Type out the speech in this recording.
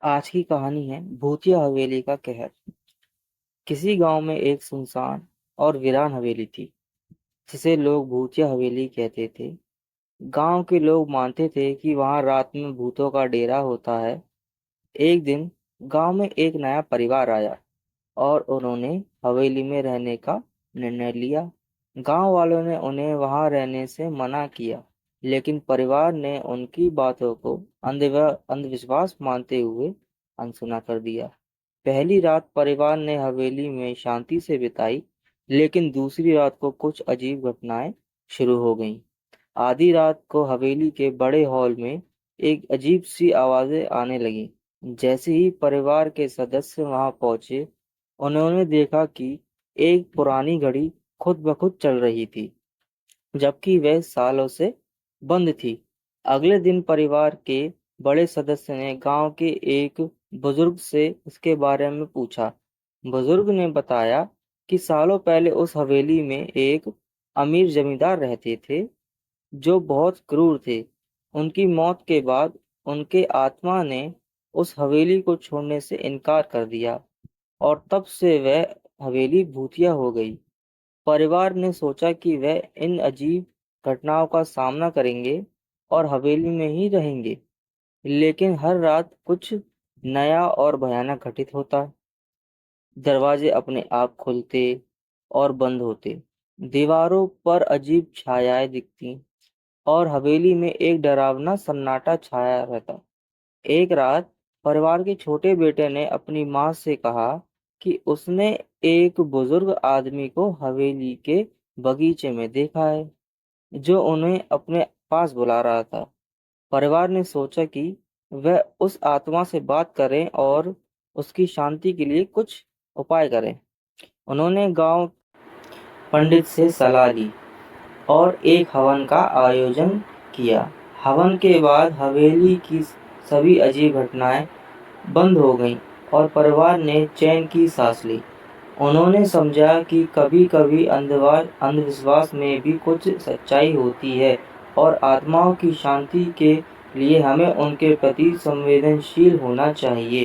आज की कहानी है भूतिया हवेली का कहर। किसी गांव में एक सुनसान और वीरान हवेली थी, जिसे लोग भूतिया हवेली कहते थे। गांव के लोग मानते थे कि वहां रात में भूतों का डेरा होता है। एक दिन गांव में एक नया परिवार आया और उन्होंने हवेली में रहने का निर्णय लिया। गांव वालों ने उन्हें वहां रहने से मना किया, लेकिन परिवार ने उनकी बातों को अंधविश्वास मानते हुए अनसुना कर दिया। पहली रात परिवार ने हवेली में शांति से बिताई, लेकिन दूसरी रात को कुछ अजीब घटनाएं शुरू हो गईं। आधी रात को हवेली के बड़े हॉल में एक अजीब सी आवाजें आने लगीं। जैसे ही परिवार के सदस्य वहां पहुंचे, उन्होंने देखा कि एक पुरानी घड़ी खुद ब खुद चल रही थी, जबकि वह सालों से बंद थी। अगले दिन परिवार के बड़े सदस्य ने गांव के एक बुजुर्ग से इसके बारे में पूछा। बुजुर्ग ने बताया कि सालों पहले उस हवेली में एक अमीर जमींदार रहते थे, जो बहुत क्रूर थे। उनकी मौत के बाद उनके आत्मा ने उस हवेली को छोड़ने से इनकार कर दिया और तब से वह हवेली भूतिया हो गई। परिवार ने सोचा कि वह इन अजीब घटनाओं का सामना करेंगे और हवेली में ही रहेंगे, लेकिन हर रात कुछ नया और भयानक घटित होता। दरवाजे अपने आप खुलते और बंद होते, दीवारों पर अजीब छायाएं दिखती और हवेली में एक डरावना सन्नाटा छाया रहता। एक रात परिवार के छोटे बेटे ने अपनी माँ से कहा कि उसने एक बुजुर्ग आदमी को हवेली के बगीचे में देखा है, जो उन्हें अपने पास बुला रहा था। परिवार ने सोचा कि वह उस आत्मा से बात करें और उसकी शांति के लिए कुछ उपाय करें। उन्होंने गांव पंडित से सलाह ली और एक हवन का आयोजन किया। हवन के बाद हवेली की सभी अजीब घटनाएं बंद हो गईं और परिवार ने चैन की सांस ली। उन्होंने समझा कि कभी-कभी अंधविश्वास में भी कुछ सच्चाई होती है और आत्माओं की शांति के लिए हमें उनके प्रति संवेदनशील होना चाहिए।